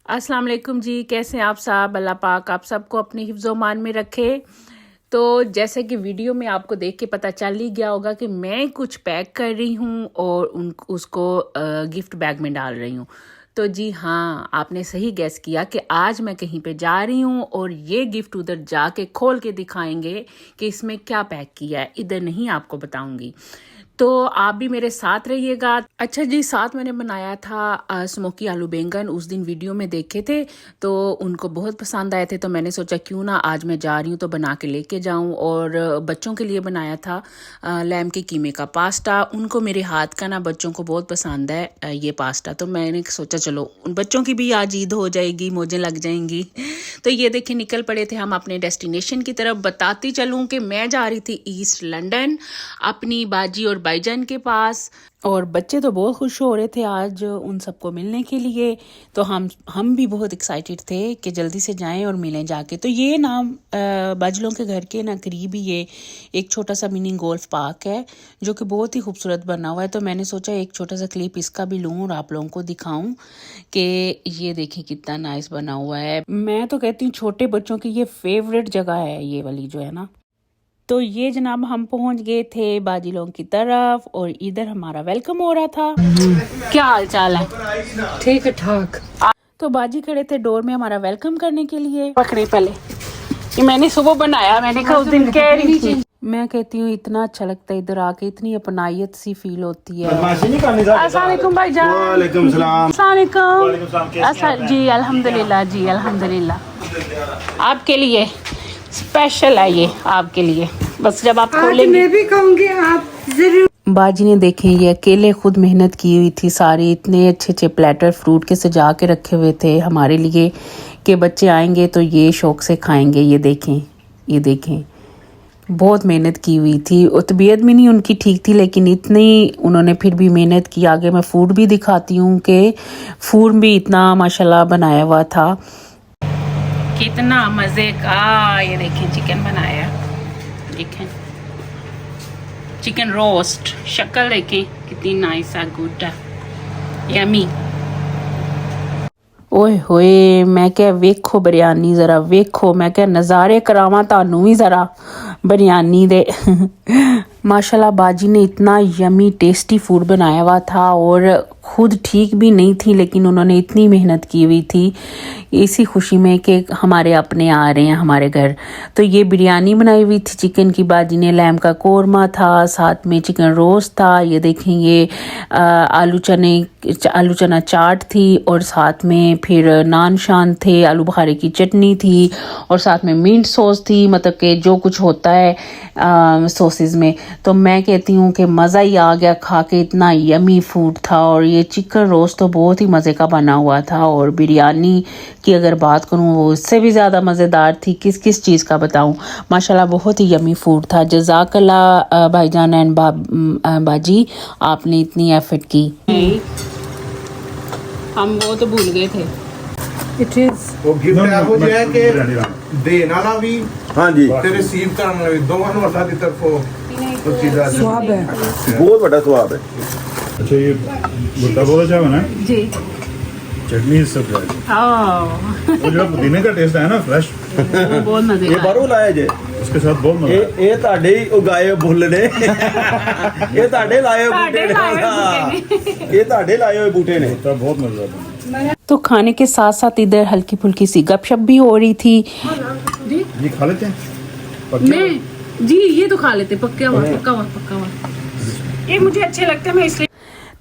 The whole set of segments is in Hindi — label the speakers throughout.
Speaker 1: अस्सलाम वालेकुम जी, कैसे हैं आप सब। अल्लाह पाक आप सबको अपने हिफ्ज़ मान में रखे। तो जैसे कि वीडियो में आपको देख के पता चल ही गया होगा कि मैं कुछ पैक कर रही हूँ और उसको गिफ्ट बैग में डाल रही हूँ। तो जी हाँ, आपने सही गैस किया कि आज मैं कहीं पे जा रही हूँ और ये गिफ्ट उधर जाके खोल के दिखाएंगे कि इसमें क्या पैक किया है, इधर नहीं आपको बताऊंगी। तो आप भी मेरे साथ रहिएगा। अच्छा जी, साथ मैंने बनाया था स्मोकी आलू बैंगन, उस दिन वीडियो में देखे थे तो उनको बहुत पसंद आए थे। तो मैंने सोचा क्यों ना आज मैं जा रही हूँ तो बना के लेके जाऊँ। और बच्चों के लिए बनाया था लैम के कीमे का पास्ता। उनको मेरे हाथ का ना बच्चों को बहुत पसंद है ये पास्ता। तो मैंने सोचा चलो उन बच्चों की भी आज ईद हो जाएगी, मौजें लग जाएंगी। तो ये देखिए निकल पड़े थे हम अपने डेस्टिनेशन की तरफ। बताती चलूँ कि मैं जा रही थी ईस्ट लंदन अपनी बाजी और भाईजान के पास। और बच्चे तो बहुत खुश हो रहे थे आज उन सबको मिलने के लिए। तो हम भी बहुत एक्साइटेड थे कि जल्दी से जाएं और मिलें जाके। तो ये ना बाजलों के घर के ना करीब ही ये एक छोटा सा मिनी गोल्फ पार्क है जो कि बहुत ही खूबसूरत बना हुआ है। तो मैंने सोचा एक छोटा सा क्लिप इसका भी लूँ और आप लोगों को दिखाऊं कि ये देखें कितना नाइस बना हुआ है। मैं तो कहती हूँ छोटे बच्चों की ये फेवरेट जगह है ये वाली जो है ना। तो ये जनाब हम पहुंच गए थे बाजी लोगों की तरफ और इधर हमारा वेलकम हो रहा था। क्या हाल चाल है?
Speaker 2: ठीक है ठाक।
Speaker 1: तो बाजी खड़े थे डोर में हमारा वेलकम करने के लिए। पकड़े पहले ये मैंने सुबह बनाया, मैंने कहा उस दिन कह रही थी। मैं कहती हूँ इतना अच्छा लगता है इधर आके, इतनी अपनायत सी फील होती है। अस्सलाम वालेकुम भाईजान।
Speaker 3: वालेकुम सलाम।
Speaker 1: अस्सलाम वालेकुम। जी अल्हम्दुलिल्लाह, जी अल्हम्दुलिल्लाह। आपके लिए स्पेशल है ये, आपके लिए। बस जब आप खोलेंगे
Speaker 2: मैं भी कहूँगी आप जरूर।
Speaker 1: बाजी ने देखें ये अकेले खुद मेहनत की हुई थी सारी, इतने अच्छे अच्छे प्लेटर फ्रूट के सजा के रखे हुए थे हमारे लिए कि बच्चे आएंगे तो ये शौक से खाएंगे। ये देखें बहुत मेहनत की हुई थी और तबीयत भी नहीं उनकी ठीक थी, लेकिन इतनी उन्होंने फिर भी मेहनत की। आगे मैं फूड भी दिखाती हूँ कि फूड भी इतना माशाल्लाह बनाया हुआ था, कितना मज़े का। ये देखें चिकन बनाया, देखें चिकन रोस्ट, शक्ल देखें कितनी नाइस है, गुड है, यमी। ओए होए, मैं क्या वेखो बिरयानी, जरा वेखो, मैं क्या नज़ारे करावां तानू भी जरा बिरयानी दे। माशाल्लाह बाजी ने इतना यमी टेस्टी फूड बनाया हुआ था और खुद ठीक भी नहीं थी, लेकिन उन्होंने इतनी मेहनत की हुई थी इसी खुशी में कि हमारे अपने आ रहे हैं हमारे घर। तो ये बिरयानी बनाई हुई थी चिकन की, बाजी ने लैम का कोरमा था, साथ में चिकन रोस्ट था। ये देखें ये आलू चना चाट थी और साथ में फिर नान शान थे, आलू बुखारे की चटनी थी और साथ में मिंट सॉस थी, मतलब कि जो कुछ होता है सॉसेज में। तो मैं कहती हूँ कि मज़ा ही आ गया खा के, इतना यमी फूड था। और ये चिकन रोस्ट तो बहुत ही मज़े का बना हुआ था और बिरयानी की अगर बात करूँ वो इससे भी ज़्यादा मज़ेदार थी। किस किस चीज़ का बताऊँ, माशाल्लाह बहुत ही यमी फूड था। जज़ाकल्लाह भाईजान एंड बाजी, आपने इतनी एफर्ट की। हम वो तो भूल गए थे।
Speaker 2: इट इज
Speaker 4: ਉਹ ਗਿਫਟ ਇਹੋ ਜਿਹਾ ਹੈ ਕਿ ਦੇਣ ਵਾਲਾ ਵੀ
Speaker 3: ਹਾਂਜੀ
Speaker 4: ਤੇ ਰਿਸੀਵ ਕਰਨ ਵਾਲਾ ਵੀ ਦੋਵਾਂ ਨੂੰ ਅੱਲਾਹ ਦੀ ਤਰਫੋਂ ਉਹ ਚੀਜ਼ਾਂ
Speaker 2: स्वाब है।
Speaker 3: ਬਹੁਤ ਵੱਡਾ ਸਵਾਦ ਹੈ।
Speaker 5: अच्छा ये भुट्टा बहुत अच्छा बना है,
Speaker 1: जी
Speaker 5: चटनी सब है। वो जो पुदीने का टेस्ट है ना फ्रेश,
Speaker 1: बहुत मजे
Speaker 3: ਇਹ ਬਾਹਰੋਂ ਲਾਇਆ ਜੇ,
Speaker 5: उसके साथ बहुत मजा है।
Speaker 3: ਇਹ ਤੁਹਾਡੇ ਹੀ ਉਗਾਏ ਬੁੱਲ ਨੇ, ਇਹ ਤੁਹਾਡੇ ਲਾਏ ਹੋਏ ਬੂਟੇ ਨੇ। ਹਾਂ, ਇਹ ਤੁਹਾਡੇ ਲਾਏ ਹੋਏ ਬੂਟੇ ਨੇ।
Speaker 5: भुट्टा बहुत मजेदार बना।
Speaker 1: तो खाने के साथ साथ इधर हल्की फुल्की सी गपशप भी हो रही थी।
Speaker 5: ये खा लेते हैं पक्के?
Speaker 1: मैं जी ये तो खा लेते, पक्का हुआ। ये मुझे अच्छे लगते हैं, मैं इसलिए।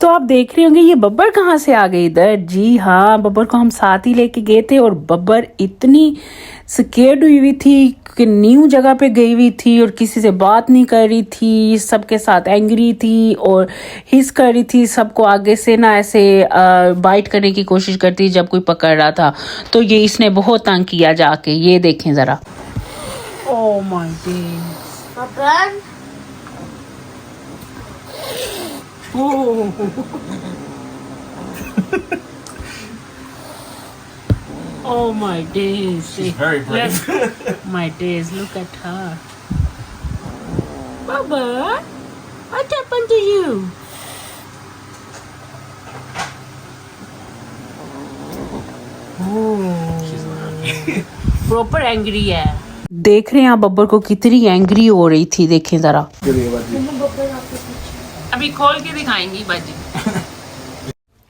Speaker 1: तो आप देख रहे होंगे ये बब्बर कहाँ से आ गई इधर। जी हाँ, बब्बर को हम साथ ही लेके गए थे और बब्बर इतनी स्केर्ड हुई थी कि न्यू जगह पे गई हुई थी और किसी से बात नहीं कर रही थी, सबके साथ एंग्री थी और हिस कर रही थी सबको आगे से ना ऐसे बाइट करने की कोशिश करती जब कोई पकड़ रहा था। तो ये इसने बहुत तंग किया जाके, ये देखें जरा। Oh my God. Oh my days.
Speaker 4: She's very brave.
Speaker 1: My days, look at her. Baba, what happened to you? Proper angry है। देख रहे हैं आप बब्बर को कितनी एंग्री हो रही थी, देखें जरा। अभी खोल के दिखाएंगी बाजी।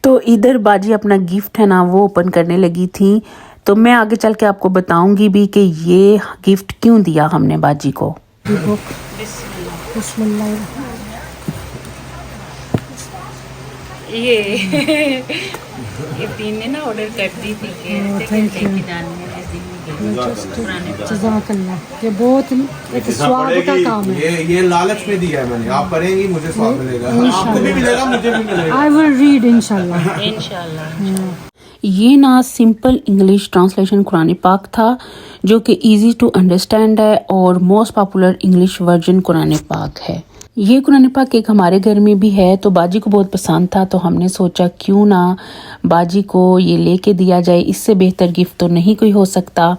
Speaker 1: तो इधर बाजी अपना गिफ्ट है ना वो ओपन करने लगी थी, तो मैं आगे चल के आपको बताऊंगी भी कि ये गिफ्ट क्यों दिया हमने बाजी को। ये तीन ने ना ऑर्डर कर दी थी कि जानी है
Speaker 2: ये बहुत एक स्वाद का काम है।
Speaker 4: ये लालच में दिया है मैंने, आप करेंगी मुझे स्वाद मिलेगा, आपको भी मिलेगा मुझे भी मिलेगा।
Speaker 2: आई विल रीड इंशाल्लाह।
Speaker 1: ये ना सिंपल इंग्लिश ट्रांसलेशन कुरान पाक था, जो कि इजी टू अंडरस्टैंड है और most popular English version Quran पाक है। ये कुरान पाक एक हमारे घर में भी है, तो बाजी को बहुत पसंद था, तो हमने सोचा क्यों ना बाजी को ये लेके दिया जाए, इससे बेहतर गिफ्ट तो नहीं कोई हो सकता।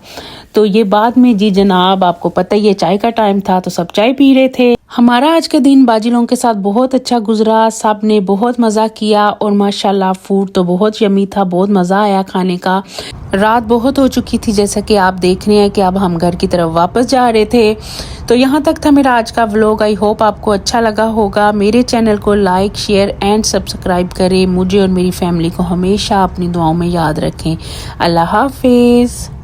Speaker 1: तो ये बाद में जी जनाब, आपको पता ही है चाय का टाइम था तो सब चाय पी रहे थे। हमारा आज का दिन बाजी लोगों के साथ बहुत अच्छा गुजरा, सब ने बहुत मज़ा किया और माशाल्लाह फूड तो बहुत यमी था, बहुत मज़ा आया खाने का। रात बहुत हो चुकी थी, जैसा कि आप देख रहे हैं कि अब हम घर की तरफ वापस जा रहे थे। तो यहाँ तक था मेरा आज का व्लॉग। आई होप आपको अच्छा लगा होगा। मेरे चैनल को लाइक, शेयर एंड सब्सक्राइब करें। मुझे और मेरी फैमिली को हमेशा अपनी दुआओं में याद रखें। अल्लाह हाफिज़।